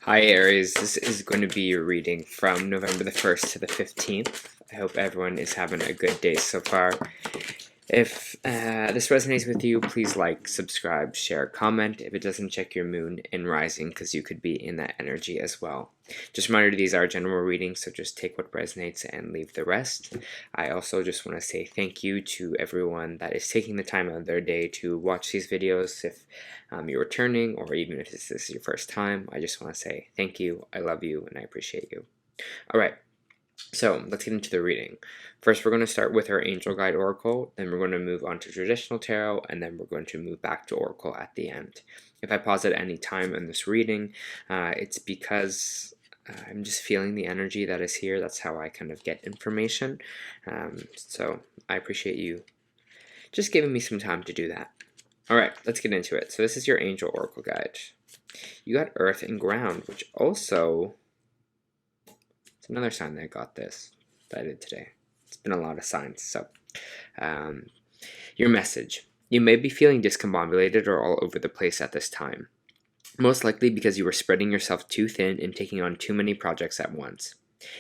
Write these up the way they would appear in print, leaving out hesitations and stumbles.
Hi Aries, this is going to be your reading from November the 1st to the 15th. I hope everyone is having a good day so far. If this resonates with you, please like, subscribe, share, comment. If it doesn't, check your moon and rising because you could be in that energy as well. Just a reminder, these are general readings, so just take what resonates and leave the rest. I also just want to say thank you to everyone that is taking the time out of their day to watch these videos. If you're returning, or even if this is your first time, I just want to say thank you, I love you, and I appreciate you. Alright, so let's get into the reading. First, we're going to start with our Angel Guide Oracle, then we're going to move on to Traditional Tarot, and then we're going to move back to Oracle at the end. If I pause at any time in this reading, it's because I'm just feeling the energy that is here. That's how I kind of get information. So I appreciate you just giving me some time to do that. Alright, let's get into it. So this is your Angel Oracle Guide. You got Earth and Ground, which also... it's another sign that I got this, that I did today. It's been a lot of signs. So, your message. You may be feeling discombobulated or all over the place at this time. Most likely because you are spreading yourself too thin and taking on too many projects at once.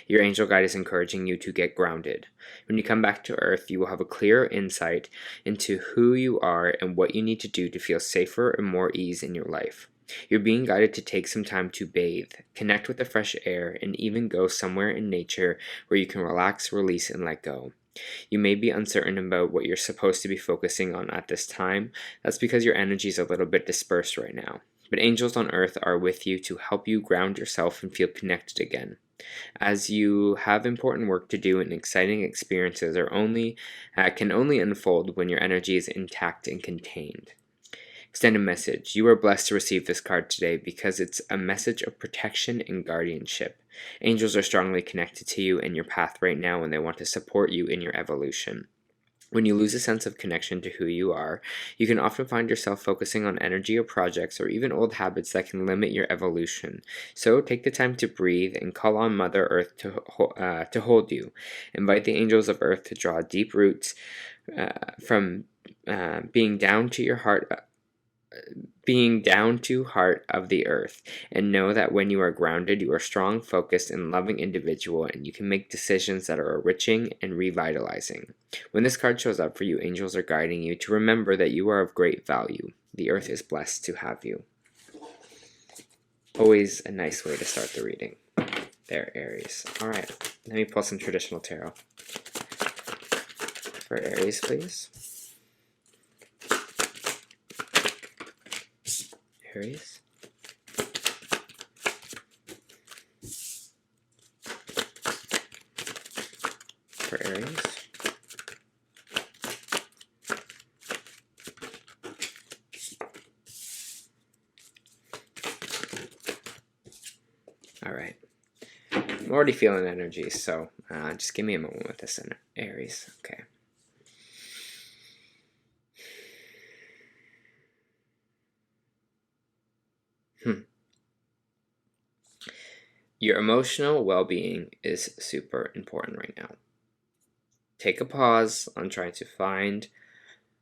Your angel guide is encouraging you to get grounded. When you come back to Earth, you will have a clearer insight into who you are and what you need to do to feel safer and more ease in your life. You're being guided to take some time to bathe, connect with the fresh air, and even go somewhere in nature where you can relax, release, and let go. You may be uncertain about what you're supposed to be focusing on at this time. That's because your energy is a little bit dispersed right now. But angels on Earth are with you to help you ground yourself and feel connected again. As you have important work to do and exciting experiences can only unfold when your energy is intact and contained. Extended message. You are blessed to receive this card today because it's a message of protection and guardianship. Angels are strongly connected to you and your path right now, and they want to support you in your evolution. When you lose a sense of connection to who you are, you can often find yourself focusing on energy or projects or even old habits that can limit your evolution. So take the time to breathe and call on Mother Earth to hold you. Invite the angels of Earth to draw deep roots from being down to heart of the earth, and know that when you are grounded, you are a strong, focused, and loving individual, and you can make decisions that are enriching and revitalizing. When this card shows up for you, angels are guiding you to remember that you are of great value. The earth is blessed to have you. Always a nice way to start the reading. There, Aries. Alright, let me pull some Traditional Tarot. For Aries, please. Aries. For Aries. Alright. I'm already feeling energy, so just give me a moment with this in Aries. Okay. Your emotional well-being is super important right now. Take a pause on trying to find.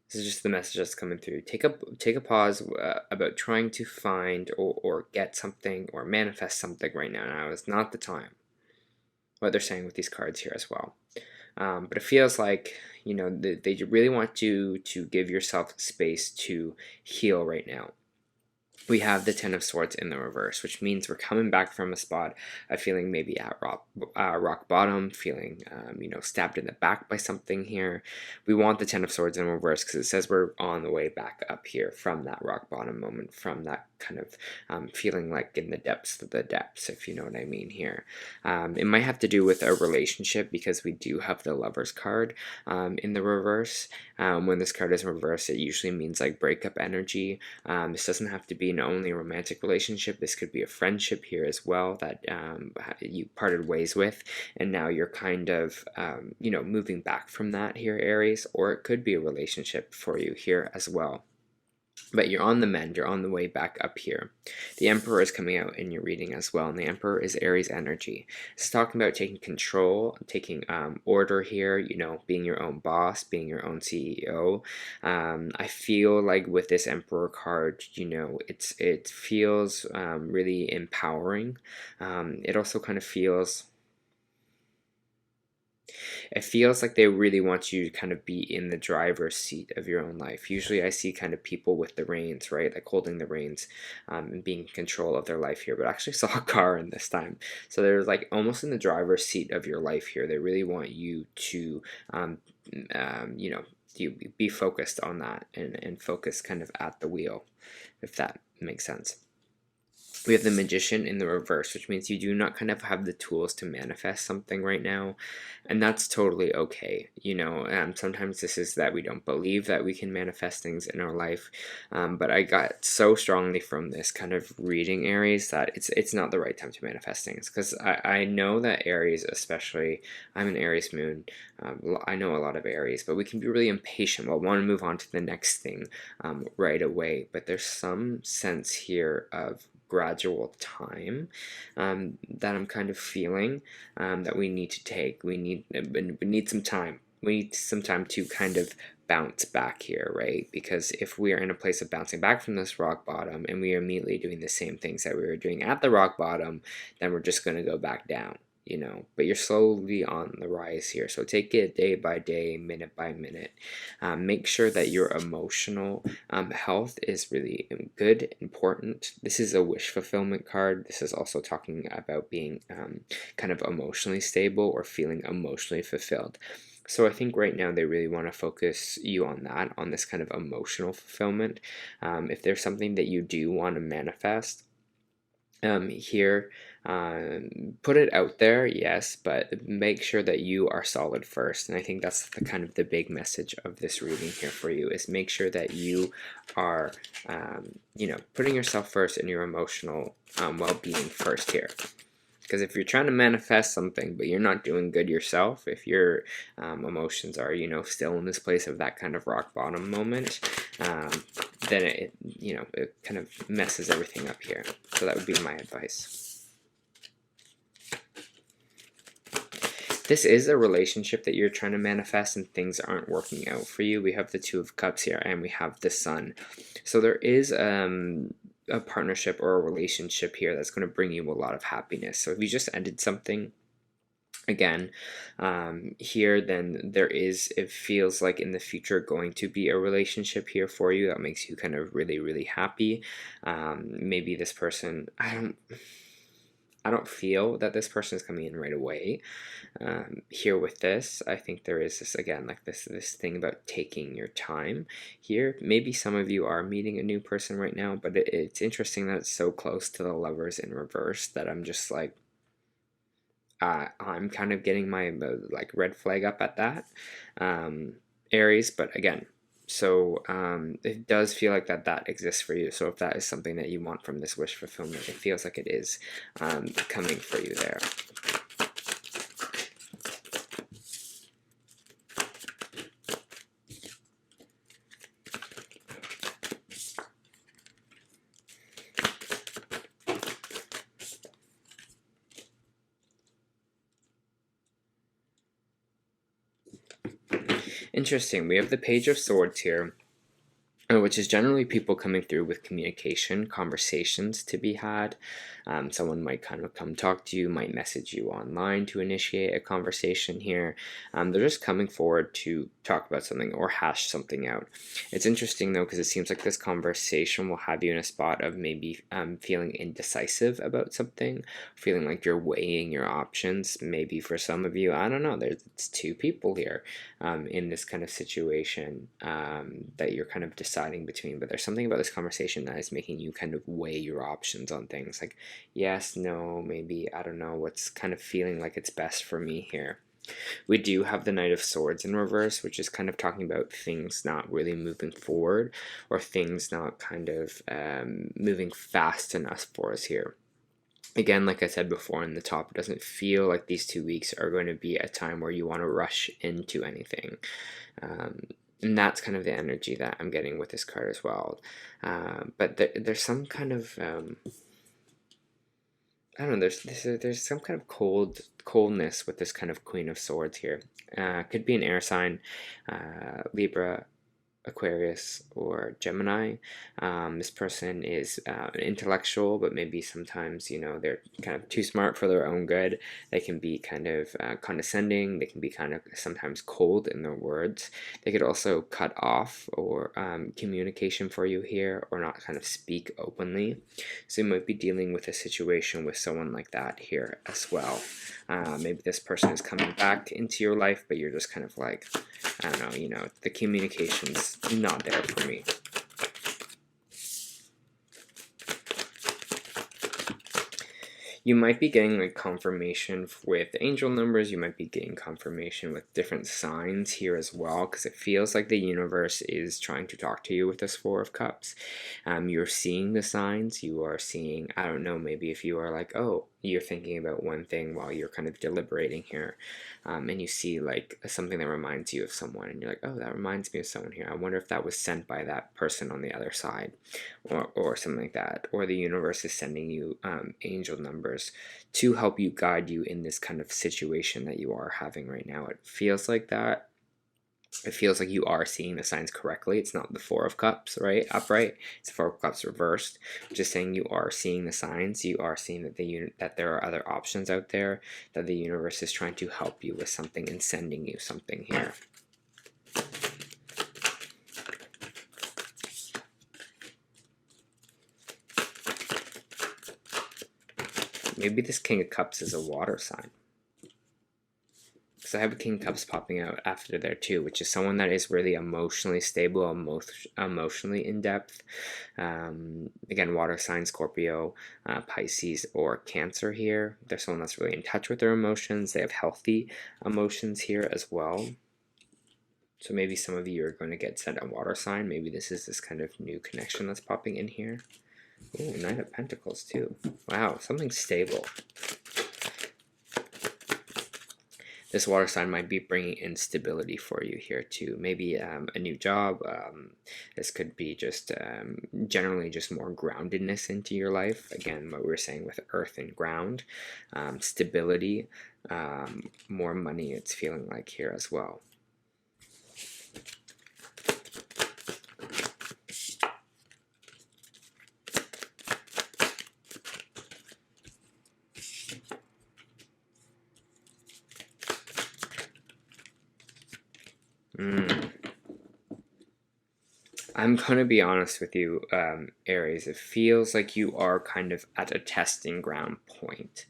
This is just the message that's coming through. Take a pause about trying to find or get something or manifest something right now. Now is not the time. What they're saying with these cards here as well. But it feels like, you know, they really want you to give yourself space to heal right now. We have the Ten of Swords in the reverse, which means we're coming back from a spot of feeling maybe at rock bottom, feeling, stabbed in the back by something here. We want the Ten of Swords in reverse because it says we're on the way back up here from that rock bottom moment, from that kind of feeling like in the depths of the depths, if you know what I mean here. It might have to do with a relationship because we do have the Lover's card in the reverse. When this card is in reverse, it usually means like breakup energy. This doesn't have to be only a romantic relationship. This could be a friendship here as well that you parted ways with, and now you're kind of moving back from that here, Aries, or it could be a relationship for you here as well. But you're on the mend, you're on the way back up here. The Emperor is coming out in your reading as well, and the Emperor is Aries energy. It's talking about taking control, taking order here, you know, being your own boss, being your own CEO. I feel like with this Emperor card, you know, it feels really empowering. It also kind of feels like they really want you to kind of be in the driver's seat of your own life. Usually I see kind of people with the reins, right? Like holding the reins and being in control of their life here, but I actually saw a car in this time. So they're like almost in the driver's seat of your life here. They really want you to, you know, you be focused on that and focus kind of at the wheel, if that makes sense. We have the Magician in the reverse, which means you do not kind of have the tools to manifest something right now, and that's totally okay. You know, sometimes this is that we don't believe that we can manifest things in our life, but I got so strongly from this kind of reading Aries that it's not the right time to manifest things, because I know that Aries, especially, I'm an Aries moon, I know a lot of Aries, but we can be really impatient. We'll want to move on to the next thing right away, but there's some sense here of gradual time that I'm kind of feeling that we need to take. We need some time. We need some time to kind of bounce back here, right? Because if we are in a place of bouncing back from this rock bottom and we are immediately doing the same things that we were doing at the rock bottom, then we're just going to go back down. You know, but you're slowly on the rise here, so take it day by day, minute by minute. Make sure that your emotional health is really good, important. This is a wish fulfillment card. This is also talking about being kind of emotionally stable or feeling emotionally fulfilled. So I think right now they really want to focus you on that, on this kind of emotional fulfillment. If there's something that you do want to manifest, here, put it out there, yes, but make sure that you are solid first. And I think that's the kind of the big message of this reading here for you, is make sure that you are you know, putting yourself first and your emotional well-being first here. Because if you're trying to manifest something but you're not doing good yourself, if your emotions are, you know, still in this place of that kind of rock bottom moment, then it, you know, it kind of messes everything up here. So that would be my advice. This is a relationship that you're trying to manifest and things aren't working out for you. We have the Two of Cups here and we have the Sun. So there is a partnership or a relationship here that's going to bring you a lot of happiness. So if you just ended something, again, here, then there is, it feels like in the future going to be a relationship here for you that makes you kind of really, really happy. Maybe this person, I don't feel that this person is coming in right away. Here with this, I think there is this, again, like this thing about taking your time here. Maybe some of you are meeting a new person right now, but it's interesting that it's so close to the Lovers in reverse that I'm just like, I'm kind of getting my like red flag up at that, Aries. But again, so it does feel like that exists for you. So if that is something that you want from this wish fulfillment, it feels like it is coming for you there. Interesting. We have the Page of Swords here, which is generally people coming through with communication, conversations to be had. Someone might kind of come talk to you, might message you online to initiate a conversation here. They're just coming forward to talk about something or hash something out. It's interesting though, because it seems like this conversation will have you in a spot of maybe feeling indecisive about something, feeling like you're weighing your options. Maybe for some of you, I don't know, there's two people here in this kind of situation that you're kind of deciding between, but there's something about this conversation that is making you kind of weigh your options on things, like yes, no, maybe, I don't know, what's kind of feeling like it's best for me here. We do have the Knight of Swords in reverse, which is kind of talking about things not really moving forward, or things not kind of moving fast enough for us here. Again, like I said before in the top, it doesn't feel like these 2 weeks are going to be a time where you want to rush into anything. And that's kind of the energy that I'm getting with this card as well. But there's some kind of I don't know. There's some kind of coldness with this kind of Queen of Swords here. Could be an air sign, Libra, Aquarius, or Gemini. This person is an intellectual, but maybe sometimes, they're kind of too smart for their own good. They can be kind of condescending. They can be kind of sometimes cold in their words. They could also cut off or communication for you here, or not kind of speak openly. So you might be dealing with a situation with someone like that here as well. Maybe this person is coming back into your life, but you're just kind of like, I don't know, the communication's not there for me. You might be getting like confirmation with angel numbers. You might be getting confirmation with different signs here as well, because it feels like the universe is trying to talk to you with this Four of Cups. You're seeing the signs. You are seeing, I don't know, maybe if you are like, oh, you're thinking about one thing while you're kind of deliberating here, and you see like something that reminds you of someone, and you're like, oh, that reminds me of someone here. I wonder if that was sent by that person on the other side, or something like that. Or the universe is sending you angel numbers to help you, guide you in this kind of situation that you are having right now. It feels like that. It feels like you are seeing the signs correctly. It's not the Four of Cups, right? Upright. It's the Four of Cups reversed. Just saying you are seeing the signs. You are seeing that that there are other options out there, that the universe is trying to help you with something and sending you something here. Maybe this King of Cups is a water sign. So I have a King of Cups popping out after there too, which is someone that is really emotionally stable, emotionally in depth. Again, water sign, Scorpio, Pisces, or Cancer here. They're someone that's really in touch with their emotions. They have healthy emotions here as well. So maybe some of you are going to get sent a water sign. Maybe this is this kind of new connection that's popping in here. Ooh, Knight of Pentacles too. Wow, something stable. This water sign might be bringing in stability for you here too. Maybe a new job. This could be just generally just more groundedness into your life. Again, what we were saying with earth and ground, stability, more money. It's feeling like here as well. I'm going to be honest with you, Aries. It feels like you are kind of at a testing ground point.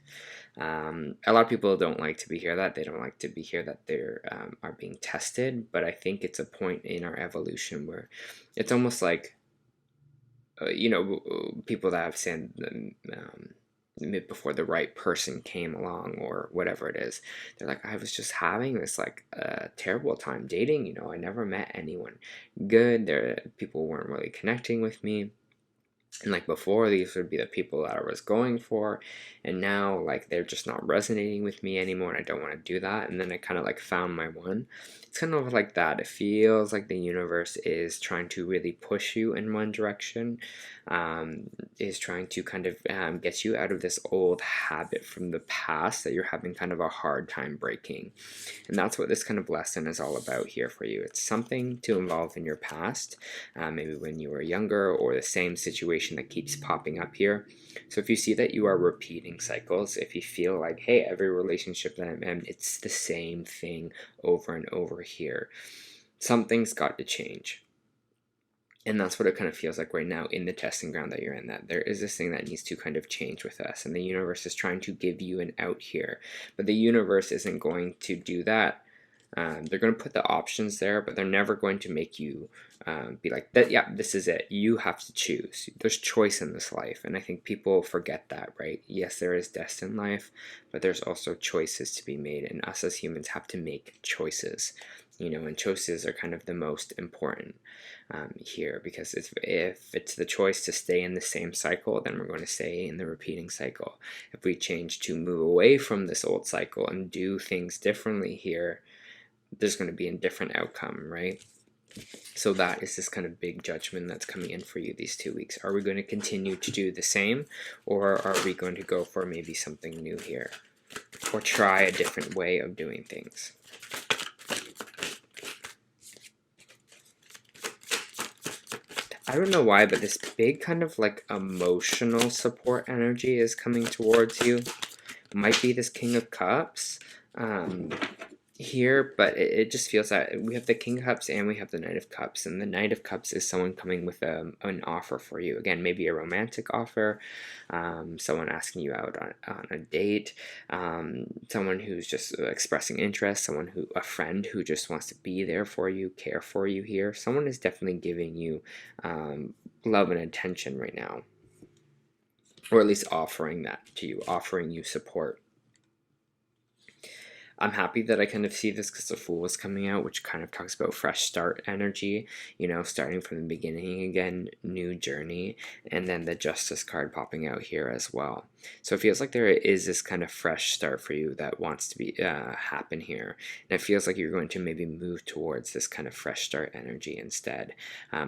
A lot of people don't like to be here that. They don't like to be here that they are being tested. But I think it's a point in our evolution where it's almost like, people that have said before the right person came along or whatever it is, they're like, I was just having this like terrible time dating. I never met anyone good. People weren't really connecting with me. And like before, these would be the people that I was going for, and now like they're just not resonating with me anymore, and I don't want to do that. And then I kind of like found my one. It's kind of like that. It feels like the universe is trying to really push you in one direction, is trying to kind of get you out of this old habit from the past that you're having kind of a hard time breaking. And that's what this kind of lesson is all about here for you. It's something to involve in your past, maybe when you were younger, or the same situation that keeps popping up here. So if you see that you are repeating cycles, if you feel like, hey, every relationship that I'm in, it's the same thing over and over here, something's got to change. And that's what it kind of feels like right now in the testing ground that you're in, that there is this thing that needs to kind of change with us. And the universe is trying to give you an out here. But the universe isn't going to do that. They're going to put the options there, but they're never going to make you be like, that. Yeah, this is it. You have to choose. There's choice in this life. And I think people forget that, right? Yes, there is death in life, but there's also choices to be made. And us as humans have to make choices. And choices are kind of the most important here, because if it's the choice to stay in the same cycle, then we're going to stay in the repeating cycle. If we change to move away from this old cycle and do things differently here, there's going to be a different outcome, right? So that is this kind of big judgment that's coming in for you these 2 weeks. Are we going to continue to do the same, or are we going to go for maybe something new here, or try a different way of doing things? I don't know why, but this big kind of like emotional support energy is coming towards you. Might be this King of Cups here, but it just feels that we have the King of Cups and we have the Knight of Cups, and the Knight of Cups is someone coming with an offer for you. Again, maybe a romantic offer, someone asking you out on a date, someone who's just expressing interest, a friend who just wants to be there for you, care for you here. Someone is definitely giving you love and attention right now, or at least offering that to you, offering you support. I'm happy that I kind of see this because the Fool is coming out, which kind of talks about fresh start energy, you know, starting from the beginning again, new journey, and then the Justice card popping out here as well. So it feels like there is this kind of fresh start for you that wants to be happen here, and it feels like you're going to maybe move towards this kind of fresh start energy instead.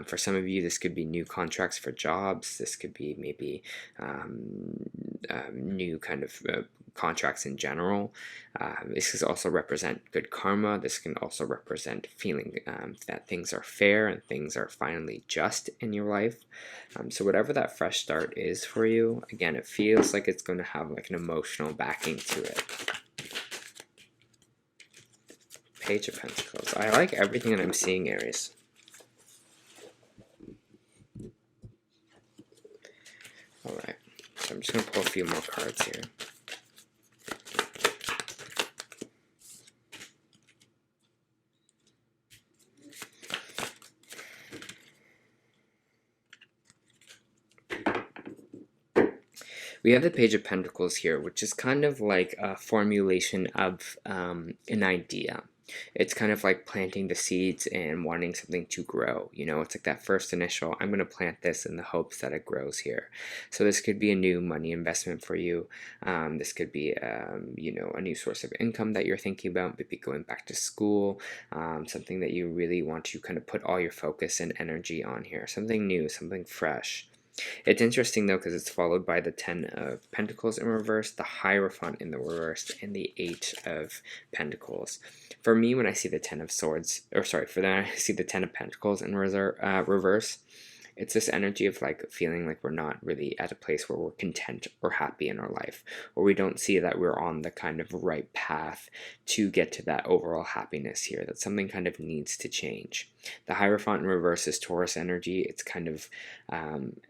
For some of you, this could be new contracts for jobs. This could be maybe new kind of contracts in general. This can also represent good karma. This can also represent feeling that things are fair and things are finally just in your life. So whatever that fresh start is for you, again, it feels like it's going to have like an emotional backing to it. Page of Pentacles. I like everything that I'm seeing, Aries. Alright, so I'm just going to pull a few more cards here. We have the Page of Pentacles here, which is kind of like a formulation of an idea. It's kind of like planting the seeds and wanting something to grow. You know, it's like that first initial, I'm going to plant this in the hopes that it grows here. So this could be a new money investment for you. This could be, you know, a new source of income that you're thinking about, maybe going back to school, something that you really want to kind of put all your focus and energy on here. Something new, something fresh. It's interesting though because it's followed by the 10 of Pentacles in reverse, the Hierophant in the reverse, and the 8 of Pentacles. For me, when I see the 10 of Swords, or sorry, for then I see the 10 of Pentacles in reverse, it's this energy of like feeling like we're not really at a place where we're content or happy in our life, or we don't see that we're on the kind of right path to get to that overall happiness here, that something kind of needs to change. The Hierophant in reverse is Taurus energy. It's kind of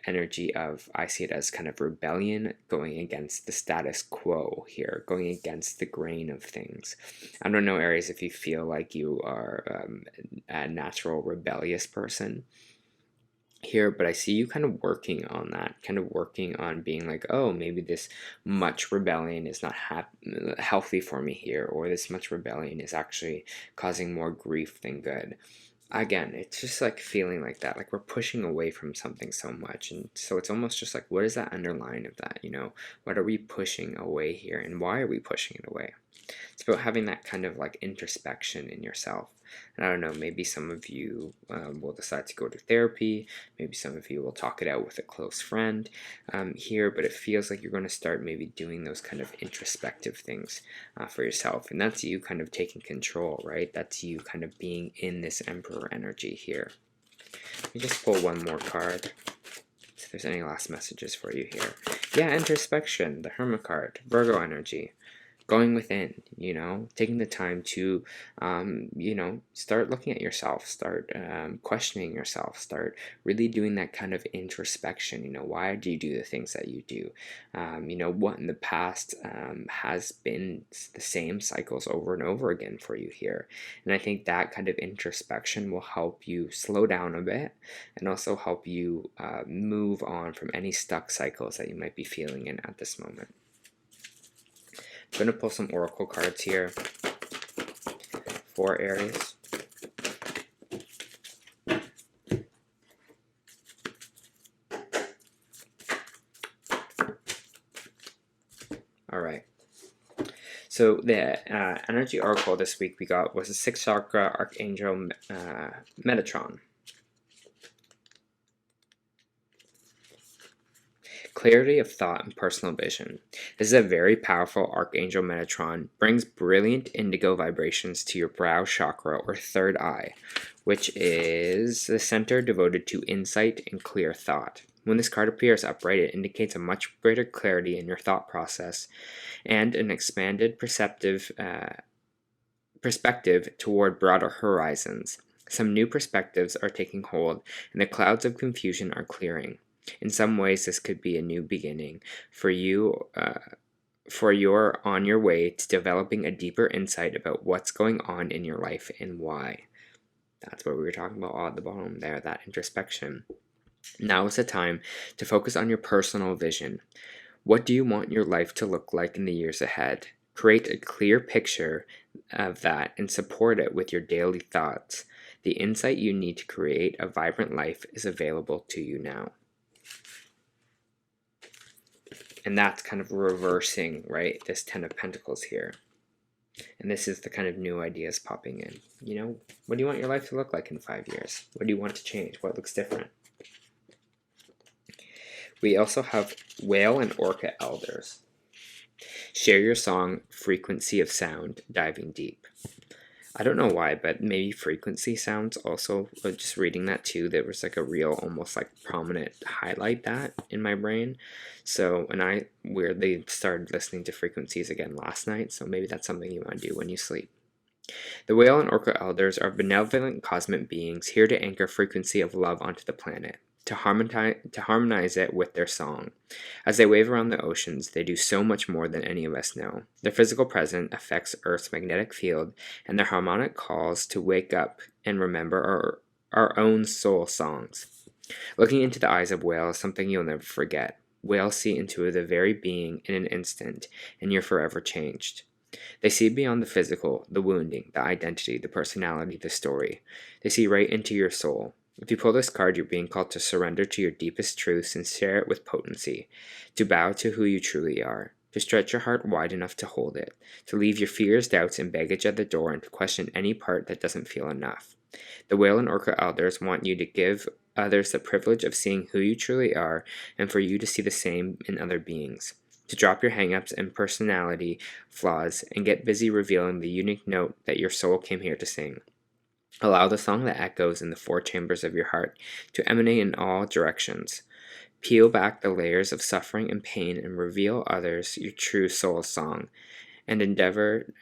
energy of, I see it as kind of rebellion, going against the status quo here, going against the grain of things. I don't know, Aries, if you feel like you are a natural rebellious person here, but I see you kind of working on that, kind of working on being like, oh, maybe this much rebellion is not healthy for me here, or this much rebellion is actually causing more grief than good. Again, it's just like feeling like that, like we're pushing away from something so much, and so it's almost just like, what is that underline of that, you know? What are we pushing away here, and why are we pushing it away? It's about having that kind of like introspection in yourself. And I don't know, maybe some of you will decide to go to therapy. Maybe some of you will talk it out with a close friend here, but it feels like you're going to start maybe doing those kind of introspective things for yourself. And that's you kind of taking control, right? That's you kind of being in this Emperor energy here. Let me just pull one more card. See if there's any last messages for you here. Yeah, introspection, the Hermit card, Virgo energy. Going within, you know, taking the time to, you know, start looking at yourself, start questioning yourself, start really doing that kind of introspection. You know, why do you do the things that you do? You know, what in the past has been the same cycles over and over again for you here. And I think that kind of introspection will help you slow down a bit and also help you move on from any stuck cycles that you might be feeling in at this moment. I'm going to pull some oracle cards here for Aries. All right. So the energy oracle this week we got was the 6th chakra archangel Metatron. Clarity of thought and personal vision. This is a very powerful archangel Metatron. Brings brilliant indigo vibrations to your brow chakra or third eye, which is the center devoted to insight and clear thought. When this card appears upright, it indicates a much greater clarity in your thought process and an expanded perspective toward broader horizons. Some new perspectives are taking hold, and the clouds of confusion are clearing. In some ways, this could be a new beginning for you. For you're on your way to developing a deeper insight about what's going on in your life and why. That's what we were talking about at the bottom there, that introspection. Now is the time to focus on your personal vision. What do you want your life to look like in the years ahead? Create a clear picture of that and support it with your daily thoughts. The insight you need to create a vibrant life is available to you now. And that's kind of reversing, right, this 10 of Pentacles here. And this is the kind of new ideas popping in. You know, what do you want your life to look like in 5 years? What do you want to change? What looks different? We also have Whale and Orca Elders. Share your song, Frequency of Sound, diving deep. I don't know why, but maybe frequency sounds also, just reading that too, there was like a real, almost like prominent highlight that in my brain. So, and I weirdly started listening to frequencies again last night, so maybe that's something you want to do when you sleep. The Whale and Orca Elders are benevolent cosmic beings here to anchor frequency of love onto the planet, to harmonize it with their song. As they wave around the oceans, they do so much more than any of us know. Their physical presence affects Earth's magnetic field, and their harmonic calls to wake up and remember our own soul songs. Looking into the eyes of Whale is something you'll never forget. Whales see into the very being in an instant, and you're forever changed. They see beyond the physical, the wounding, the identity, the personality, the story. They see right into your soul. If you pull this card, you're being called to surrender to your deepest truths and share it with potency, to bow to who you truly are, to stretch your heart wide enough to hold it, to leave your fears, doubts, and baggage at the door and to question any part that doesn't feel enough. The Whale and Orca Elders want you to give others the privilege of seeing who you truly are and for you to see the same in other beings. To drop your hang-ups and personality flaws and get busy revealing the unique note that your soul came here to sing. Allow the song that echoes in the 4 chambers of your heart to emanate in all directions. Peel back the layers of suffering and pain and reveal others your true soul song, and endeavor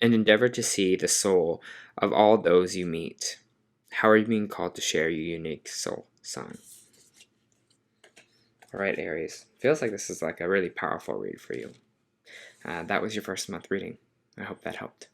to see the soul of all those you meet. How are you being called to share your unique soul song? Alright, Aries. Feels like this is like a really powerful read for you. That was your first month reading. I hope that helped.